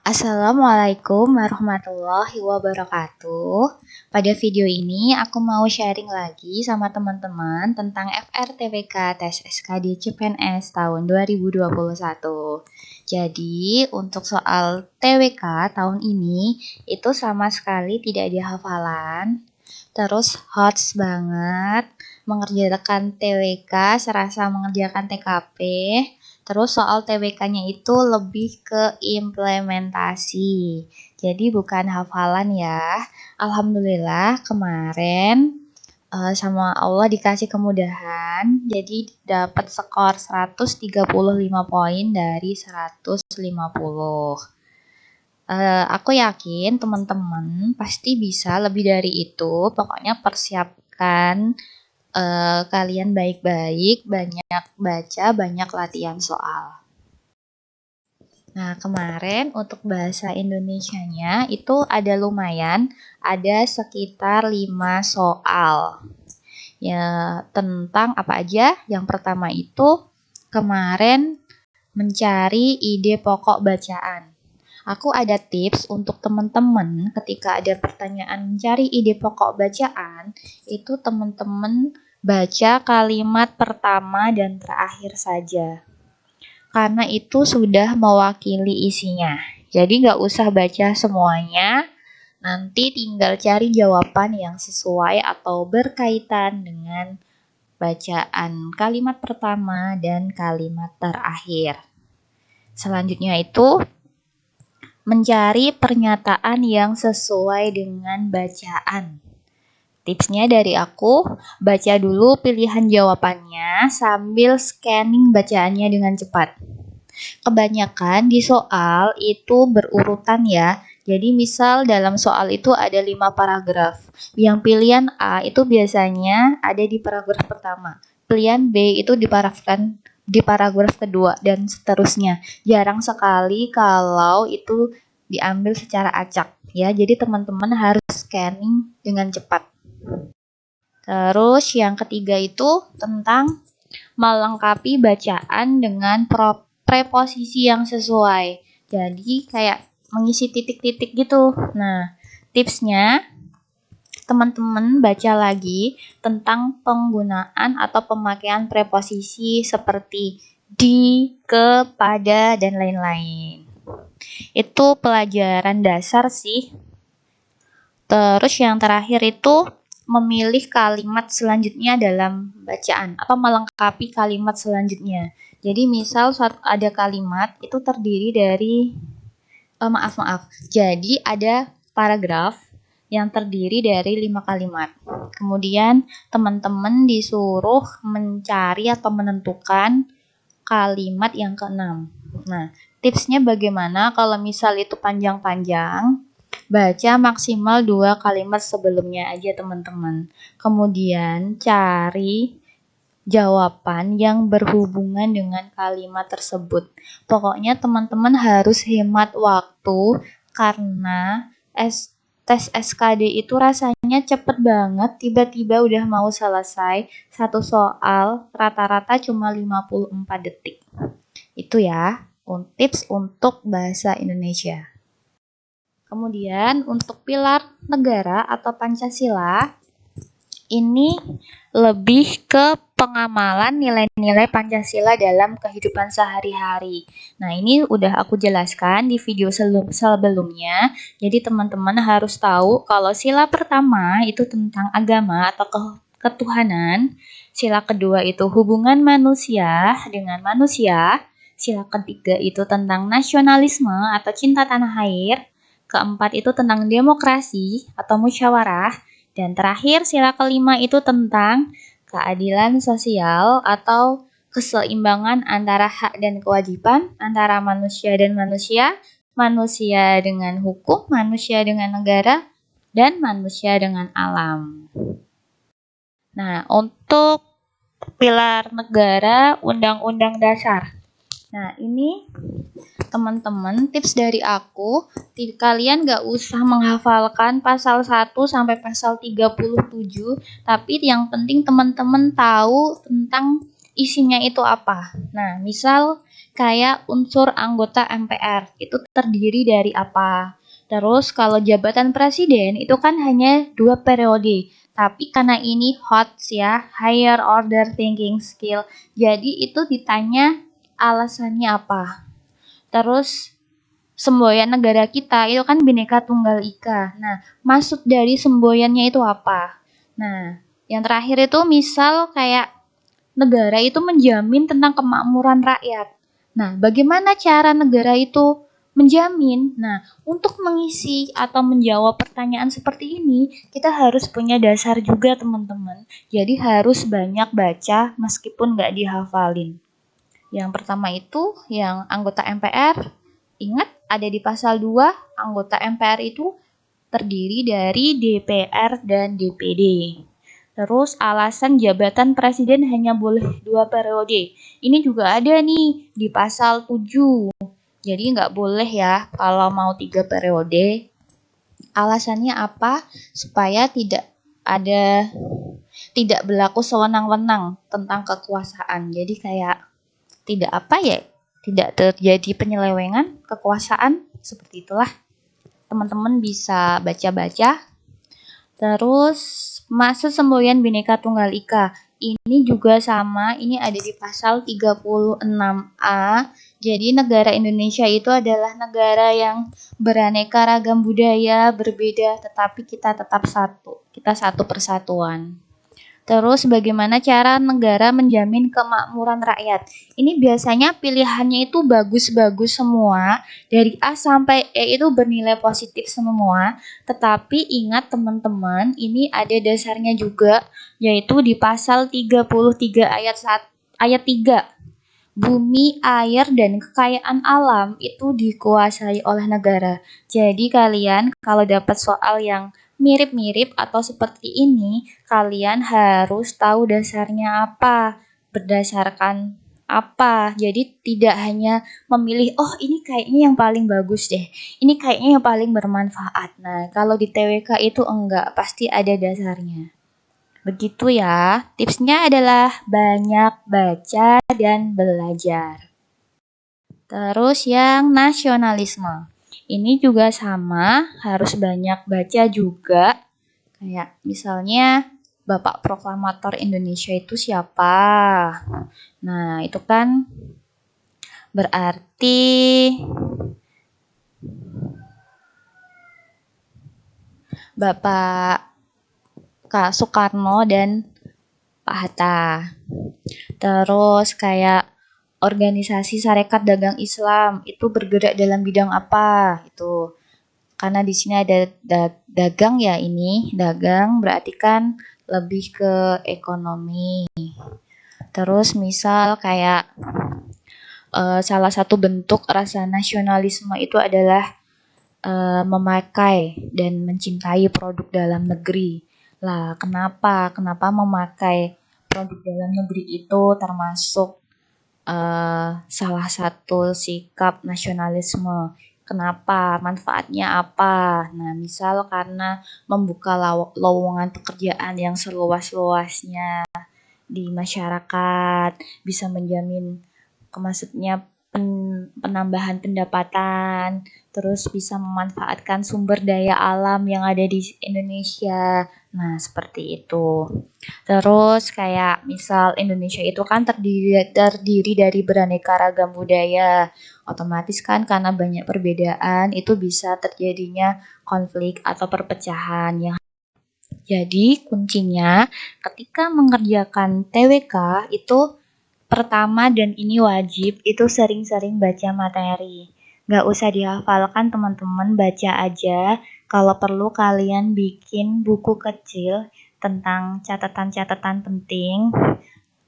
Assalamualaikum warahmatullahi wabarakatuh. Pada video ini aku mau sharing lagi sama teman-teman tentang FRTWK Tes SKD CPNS tahun 2021. Jadi untuk soal TWK tahun ini itu sama sekali tidak ada hafalan. Terus hot banget mengerjakan TWK serasa mengerjakan TKP. Terus soal TWK-nya itu lebih ke implementasi. Jadi bukan hafalan ya. Alhamdulillah kemarin sama Allah dikasih kemudahan. Jadi dapat skor 135 poin dari 150. Aku yakin teman-teman pasti bisa lebih dari itu. Pokoknya persiapkan kalian baik-baik, banyak baca, banyak latihan soal. Nah, kemarin untuk bahasa Indonesianya itu ada lumayan, ada sekitar 5 soal. Ya, tentang apa aja? Yang pertama itu kemarin mencari ide pokok bacaan. Aku ada tips untuk teman-teman ketika ada pertanyaan mencari ide pokok bacaan, itu teman-teman baca kalimat pertama dan terakhir saja. Karena itu sudah mewakili isinya. Jadi nggak usah baca semuanya, nanti tinggal cari jawaban yang sesuai atau berkaitan dengan bacaan kalimat pertama dan kalimat terakhir. Selanjutnya itu mencari pernyataan yang sesuai dengan bacaan. Tipsnya dari aku, baca dulu pilihan jawabannya sambil scanning bacaannya dengan cepat. Kebanyakan di soal itu berurutan ya. Jadi misal dalam soal itu ada 5 paragraf. Yang pilihan A itu biasanya ada di paragraf pertama. Pilihan B itu di paragraf kedua dan seterusnya. Jarang sekali kalau itu diambil secara acak ya. Jadi teman-teman harus scanning dengan cepat. Terus yang ketiga itu tentang melengkapi bacaan dengan preposisi yang sesuai. Jadi kayak mengisi titik-titik gitu. Nah, tipsnya teman-teman baca lagi tentang penggunaan atau pemakaian preposisi seperti di, ke, pada, dan lain-lain. Itu pelajaran dasar sih. Terus yang terakhir itu memilih kalimat selanjutnya dalam bacaan atau melengkapi kalimat selanjutnya. Jadi misal ada kalimat itu terdiri dari Jadi ada paragraf yang terdiri dari 5 kalimat. Kemudian teman-teman disuruh mencari atau menentukan kalimat yang ke-6. Nah, tipsnya bagaimana kalau misal itu panjang-panjang? Baca maksimal 2 kalimat sebelumnya aja teman-teman. Kemudian cari jawaban yang berhubungan dengan kalimat tersebut. Pokoknya teman-teman harus hemat waktu karena tes SKD itu rasanya cepet banget, tiba-tiba udah mau selesai. Satu soal rata-rata cuma 54 detik. Itu ya, tips untuk bahasa Indonesia. Kemudian untuk pilar negara atau Pancasila, ini lebih ke pengamalan nilai-nilai Pancasila dalam kehidupan sehari-hari. Nah, ini udah aku jelaskan di video sebelumnya. Jadi teman-teman harus tahu kalau sila pertama itu tentang agama atau ketuhanan. Sila kedua itu hubungan manusia dengan manusia. Sila ketiga itu tentang nasionalisme atau cinta tanah air. Keempat itu tentang demokrasi atau musyawarah. Dan terakhir, sila kelima itu tentang keadilan sosial atau keseimbangan antara hak dan kewajiban, antara manusia dan manusia, manusia dengan hukum, manusia dengan negara, dan manusia dengan alam. Nah, untuk pilar negara, Undang-Undang Dasar. Nah, ini teman-teman tips dari aku, kalian gak usah menghafalkan pasal 1 sampai pasal 37, tapi yang penting teman-teman tahu tentang isinya itu apa. Nah, misal kayak unsur anggota MPR itu terdiri dari apa. Terus kalau jabatan presiden itu kan hanya 2 periode. Tapi karena ini HOTS ya, higher order thinking skill. Jadi itu ditanya alasannya apa. Terus semboyan negara kita itu kan Bhinneka Tunggal Ika. Nah, maksud dari semboyannya itu apa? Nah, yang terakhir itu misal kayak negara itu menjamin tentang kemakmuran rakyat. Nah, bagaimana cara negara itu menjamin? Nah, untuk mengisi atau menjawab pertanyaan seperti ini, kita harus punya dasar juga, teman-teman. Jadi harus banyak baca meskipun nggak dihafalin. Yang pertama itu yang anggota MPR. Ingat ada di pasal 2, anggota MPR itu terdiri dari DPR dan DPD. Terus alasan jabatan presiden hanya boleh 2 periode. Ini juga ada nih di pasal 7. Jadi nggak boleh ya kalau mau 3 periode. Alasannya apa? Supaya tidak berlaku sewenang-wenang tentang kekuasaan. Jadi kayak tidak apa ya, tidak terjadi penyelewengan kekuasaan, seperti itulah. Teman-teman bisa baca-baca. Terus masa semboyan Bhinneka Tunggal Ika ini juga sama, ini ada di pasal 36A. Jadi negara Indonesia itu adalah negara yang beraneka ragam budaya, berbeda, tetapi kita tetap satu. Kita satu persatuan. Terus bagaimana cara negara menjamin kemakmuran rakyat? Ini biasanya pilihannya itu bagus-bagus semua, dari A sampai E itu bernilai positif semua. Tetapi ingat teman-teman, ini ada dasarnya juga, yaitu di pasal 33 ayat 3. Bumi, air, dan kekayaan alam itu dikuasai oleh negara. Jadi kalian kalau dapat soal yang mirip-mirip atau seperti ini, kalian harus tahu dasarnya apa, berdasarkan apa. Jadi tidak hanya memilih, oh ini kayaknya yang paling bagus deh, ini kayaknya yang paling bermanfaat. Nah, kalau di TWK itu enggak, pasti ada dasarnya. Begitu ya, tipsnya adalah banyak baca dan belajar. Terus yang nasionalisme. Ini juga sama, harus banyak baca juga. Kayak misalnya Bapak Proklamator Indonesia itu siapa? Nah, itu kan berarti Bapak Kak Soekarno dan Pak Hatta. Terus kayak organisasi Sarekat Dagang Islam itu bergerak dalam bidang apa? Itu karena di sini ada dagang ya, ini dagang berarti kan lebih ke ekonomi. Terus misal kayak salah satu bentuk rasa nasionalisme itu adalah memakai dan mencintai produk dalam negeri. Lah, kenapa? Kenapa memakai produk dalam negeri itu termasuk salah satu sikap nasionalisme? Kenapa? Manfaatnya apa? Nah, misal karena membuka lowongan pekerjaan yang seluas-luasnya di masyarakat, bisa menjamin maksudnya penambahan pendapatan, terus bisa memanfaatkan sumber daya alam yang ada di Indonesia. Nah, seperti itu. Terus kayak misal Indonesia itu kan terdiri dari beraneka ragam budaya. Otomatis kan karena banyak perbedaan itu bisa terjadinya konflik atau perpecahan yang jadi kuncinya ketika mengerjakan TWK itu pertama dan ini wajib itu sering-sering baca materi. Nggak usah dihafalkan teman-teman, baca aja. Kalau perlu kalian bikin buku kecil tentang catatan-catatan penting.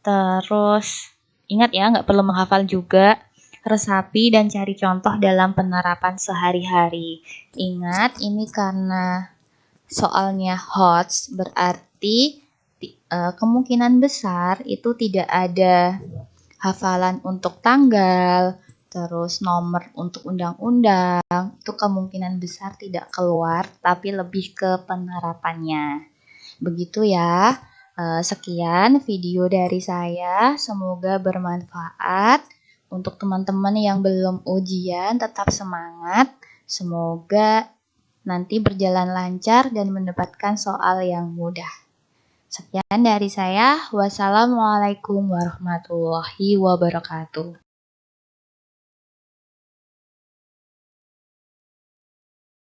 Terus ingat ya, nggak perlu menghafal juga. Resapi dan cari contoh dalam penerapan sehari-hari. Ingat, ini karena soalnya HOTS berarti kemungkinan besar itu tidak ada hafalan untuk tanggal, terus nomor untuk undang-undang, itu kemungkinan besar tidak keluar, tapi lebih ke penerapannya. Begitu ya. Sekian video dari saya, semoga bermanfaat. Untuk teman-teman yang belum ujian, tetap semangat. Semoga nanti berjalan lancar dan mendapatkan soal yang mudah. Sekian dari saya. Wassalamualaikum warahmatullahi wabarakatuh.